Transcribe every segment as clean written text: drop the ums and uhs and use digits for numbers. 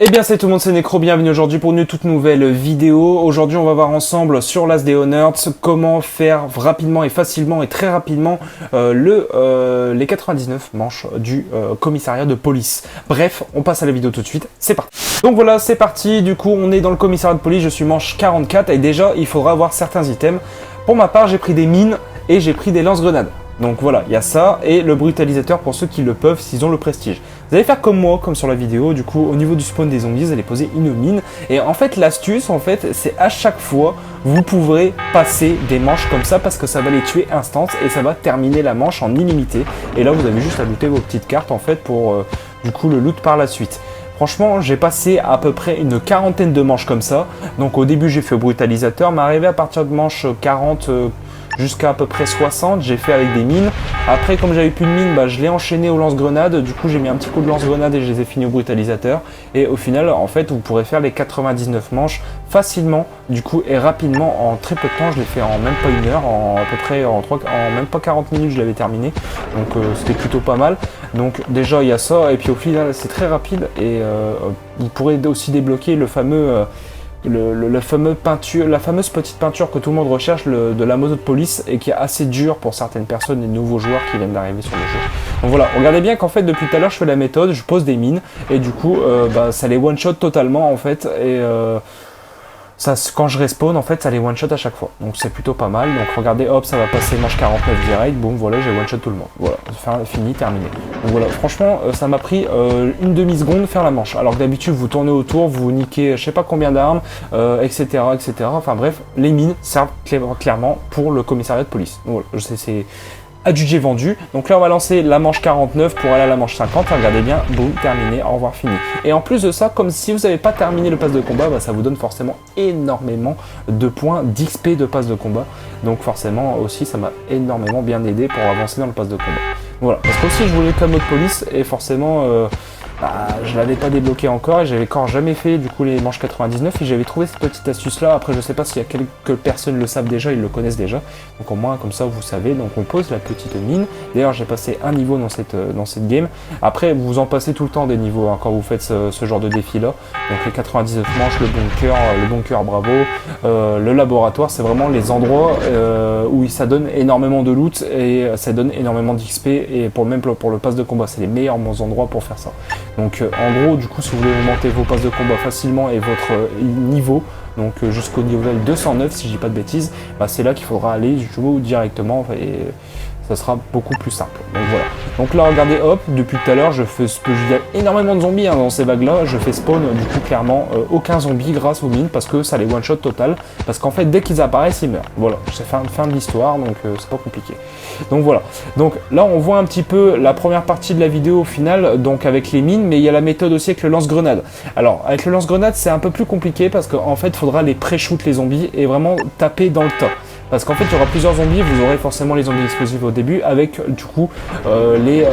Eh bien c'est tout le monde, c'est Necro, bienvenue aujourd'hui pour une toute nouvelle vidéo. Aujourd'hui on va voir ensemble sur Last Day on Earth comment faire rapidement et facilement et très rapidement les 99 manches du commissariat de police. Bref, on passe à la vidéo tout de suite, c'est parti. Donc voilà, c'est parti, du coup on est dans le commissariat de police, je suis manche 44 et déjà il faudra avoir certains items. Pour ma part j'ai pris des mines et j'ai pris des lance-grenades. Donc voilà, il y a ça, et le brutalisateur pour ceux qui le peuvent, s'ils ont le prestige. Vous allez faire comme moi, comme sur la vidéo, du coup, au niveau du spawn des zombies, vous allez poser une mine. Et en fait, l'astuce, c'est à chaque fois, vous pourrez passer des manches comme ça, parce que ça va les tuer instant, et ça va terminer la manche en illimité. Et là, vous avez juste ajouté vos petites cartes, en fait, pour, du coup, le loot par la suite. Franchement, j'ai passé à peu près une quarantaine de manches comme ça. Donc au début, j'ai fait au brutalisateur, mais arrivé à partir de manche 40... jusqu'à à peu près 60, j'ai fait avec des mines. Après, comme j'avais plus de mines, je l'ai enchaîné au lance-grenade. Du coup, j'ai mis un petit coup de lance-grenade et je les ai finis au brutalisateur. Et au final, en fait, vous pourrez faire les 99 manches facilement, du coup, et rapidement, en très peu de temps. Je l'ai fait en même pas une heure, en à peu près en même pas 40 minutes, je l'avais terminé. Donc, c'était plutôt pas mal. Donc, déjà, il y a ça. Et puis, au final, c'est très rapide. Et vous pourrez aussi débloquer le fameux... la fameuse petite peinture que tout le monde recherche de la moto de police et qui est assez dure pour certaines personnes, les nouveaux joueurs qui viennent d'arriver sur le jeu. Donc voilà, regardez bien qu'en fait depuis tout à l'heure je fais la méthode, je pose des mines et du coup ça les one shot totalement en fait et ça, quand je respawn, en fait, ça les one-shot à chaque fois. Donc c'est plutôt pas mal. Donc regardez, hop, ça va passer manche 49 direct. Boum, voilà, j'ai one-shot tout le monde. Voilà, fini, terminé. Donc voilà, franchement, ça m'a pris une demi-seconde faire la manche. Alors que d'habitude, vous tournez autour, vous niquez je sais pas combien d'armes, etc., etc. Enfin bref, les mines servent clairement pour le commissariat de police. Donc, voilà, c'est adjugé vendu. Donc là on va lancer la manche 49 pour aller à la manche 50. Regardez bien, boum, terminé, au revoir, fini. Et en plus de ça, comme si vous n'avez pas terminé le pass de combat, ça vous donne forcément énormément de points d'XP de pass de combat. Donc forcément aussi ça m'a énormément bien aidé pour avancer dans le pass de combat. Voilà, parce que aussi je voulais le mode police et forcément je l'avais pas débloqué encore et j'avais encore jamais fait du coup les manches 99 et j'avais trouvé cette petite astuce là. Après je sais pas s'il y a quelques personnes le savent déjà, ils le connaissent déjà, donc au moins comme ça vous savez. Donc on pose la petite mine. D'ailleurs j'ai passé un niveau dans cette game. Après vous en passez tout le temps des niveaux hein, quand vous faites ce genre de défi là. Donc les 99 manches, le bunker bravo, le laboratoire, c'est vraiment les endroits où ça donne énormément de loot et ça donne énormément d'XP et pour le pass de combat c'est les meilleurs endroits pour faire ça. Donc en gros, du coup, si vous voulez augmenter vos passes de combat facilement et votre niveau, donc jusqu'au niveau 209, si je dis pas de bêtises, c'est là qu'il faudra aller directement et ça sera beaucoup plus simple. Donc voilà. Donc là, regardez, hop, depuis tout à l'heure, il y a énormément de zombies dans ces vagues-là. Je fais spawn, du coup, clairement, aucun zombie grâce aux mines parce que ça les one-shot total. Parce qu'en fait, dès qu'ils apparaissent, ils meurent. Voilà, c'est fin de l'histoire, donc c'est pas compliqué. Donc voilà. Donc là, on voit un petit peu la première partie de la vidéo au final, donc avec les mines, mais il y a la méthode aussi avec le lance-grenade. Alors, avec le lance-grenade, c'est un peu plus compliqué parce qu'en fait, il faudra les pré-shoot les zombies et vraiment taper dans le tas. Parce qu'en fait, il y aura plusieurs zombies, vous aurez forcément les zombies explosifs au début, avec du coup les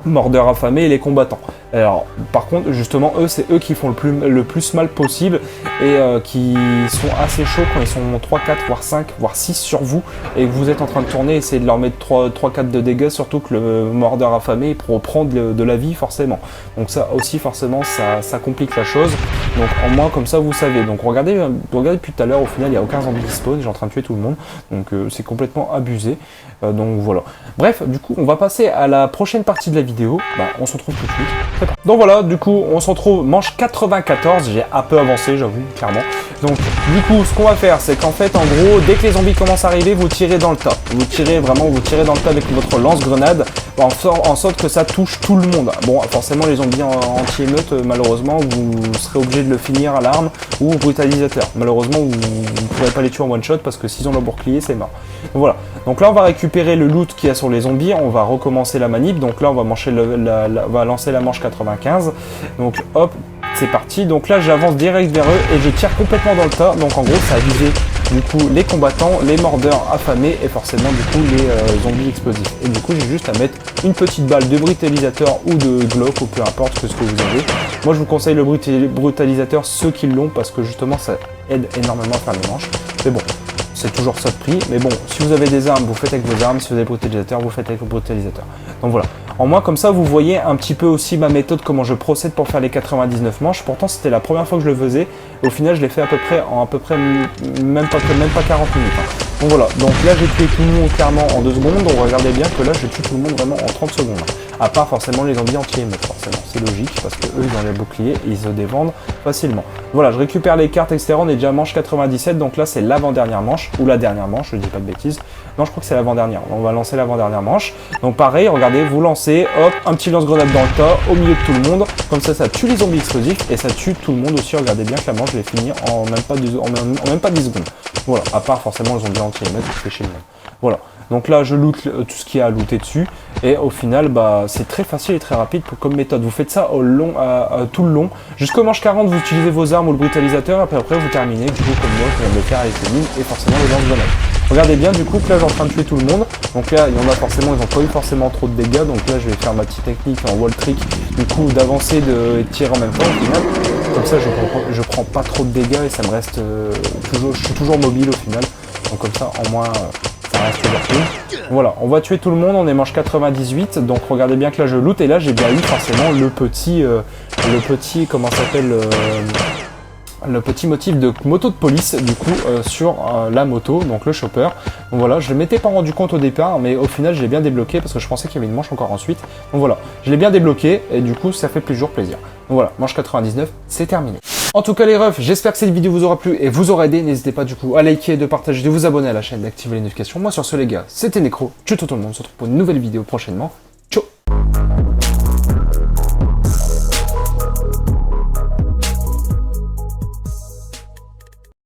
mordeurs affamés et les combattants. Alors, par contre, justement, c'est eux qui font le plus mal possible et qui sont assez chauds quand ils sont 3, 4, voire 5, voire 6 sur vous et que vous êtes en train de tourner, essayez de leur mettre 3, 4 de dégâts, surtout que le mordeur affamé pour prendre de la vie, forcément. Donc ça aussi, forcément, ça complique la chose. Donc, en moins, comme ça, vous savez. Donc, regardez depuis tout à l'heure, au final, il n'y a aucun zombie qui spawn, j'ai en train de tuer tout le monde. Donc, c'est complètement abusé. Donc, voilà. Bref, du coup, on va passer à la prochaine partie de la vidéo. On se retrouve tout de suite. Donc voilà, du coup, on se retrouve manche 94. J'ai un peu avancé, j'avoue, clairement. Donc, du coup, ce qu'on va faire, c'est qu'en fait, en gros, dès que les zombies commencent à arriver, vous tirez dans le tas. Vous tirez dans le tas avec votre lance-grenade, en sorte que ça touche tout le monde. Bon, forcément, les zombies anti-émeute, malheureusement, vous serez obligé de le finir à l'arme ou au brutalisateur. Malheureusement, vous ne pourrez pas les tuer en one-shot parce que s'ils ont leur bouclier, c'est mort. Donc voilà. Donc là, on va récupérer le loot qu'il y a sur les zombies. On va recommencer la manip. Donc là, on va lancer la manche 95. Donc hop, c'est parti. Donc là, j'avance direct vers eux et je tire complètement dans le tas. Donc en gros, ça a visé du coup les combattants, les mordeurs affamés et forcément du coup les zombies explosifs. Et du coup, j'ai juste à mettre une petite balle de brutalisateur ou de Glock ou peu importe ce que vous avez. Moi, je vous conseille le brutalisateur, ceux qui l'ont, parce que justement, ça aide énormément à faire les manches. Mais bon, c'est toujours ça de prix. Mais bon, si vous avez des armes, vous faites avec vos armes. Si vous avez le brutalisateur, vous faites avec le brutalisateur. Donc voilà. En moins, comme ça, vous voyez un petit peu aussi ma méthode, comment je procède pour faire les 99 manches. Pourtant, c'était la première fois que je le faisais. Et au final, je l'ai fait à peu près même pas 40 minutes. Hein. Donc voilà, donc là j'ai tué tout le monde clairement en 2 secondes, donc regardez bien que là je tue tout le monde vraiment en 30 secondes. À part forcément les zombies anti-émeutes, forcément, c'est logique, parce que eux ils ont les boucliers et ils se défendent facilement. Voilà, je récupère les cartes, etc. On est déjà à manche 97, donc là c'est l'avant-dernière manche, ou la dernière manche, je dis pas de bêtises. Non, je crois que c'est l'avant-dernière, on va lancer l'avant-dernière manche. Donc pareil, regardez, vous lancez, hop, un petit lance-grenade dans le tas, au milieu de tout le monde, comme ça tue les zombies explosifs, et ça tue tout le monde aussi. Regardez bien que la manche je l'ai finie en même pas 10 secondes. Voilà, à part forcément les zombies anti-émeutes qui fait chez le monde. Voilà, donc là je loot tout ce qu'il y a à looter dessus, et au final bah, c'est très facile et très rapide comme méthode. Vous faites ça tout le long, jusqu'au manche 40 vous utilisez vos armes ou le brutalisateur, et après vous terminez du coup comme moi, je viens de le faire avec les mines et forcément les lance-grenades. Regardez bien du coup que là j'ai en train de tuer tout le monde, donc là il y en a forcément, ils n'ont pas eu forcément trop de dégâts, donc là je vais faire ma petite technique en wall trick, du coup d'avancer et de tirer en même temps au final, comme ça je prends pas trop de dégâts et ça me reste je suis toujours mobile au final, donc comme ça en moins ça reste toujours. Voilà, on va tuer tout le monde, on est manche 98, donc regardez bien que là je loot, et là j'ai bien eu forcément le petit comment ça s'appelle, le petit motif de moto de police du coup sur la moto, donc le chopper. Donc voilà, je ne m'étais pas rendu compte au départ, mais au final je l'ai bien débloqué parce que je pensais qu'il y avait une manche encore ensuite. Donc voilà, je l'ai bien débloqué et du coup ça fait toujours plaisir. Donc voilà, manche 99, c'est terminé. En tout cas les refs, j'espère que cette vidéo vous aura plu et vous aura aidé. N'hésitez pas du coup à liker, de partager, de vous abonner à la chaîne, d'activer les notifications. Moi sur ce les gars, c'était Necro, tuto tout le monde, on se retrouve pour une nouvelle vidéo prochainement.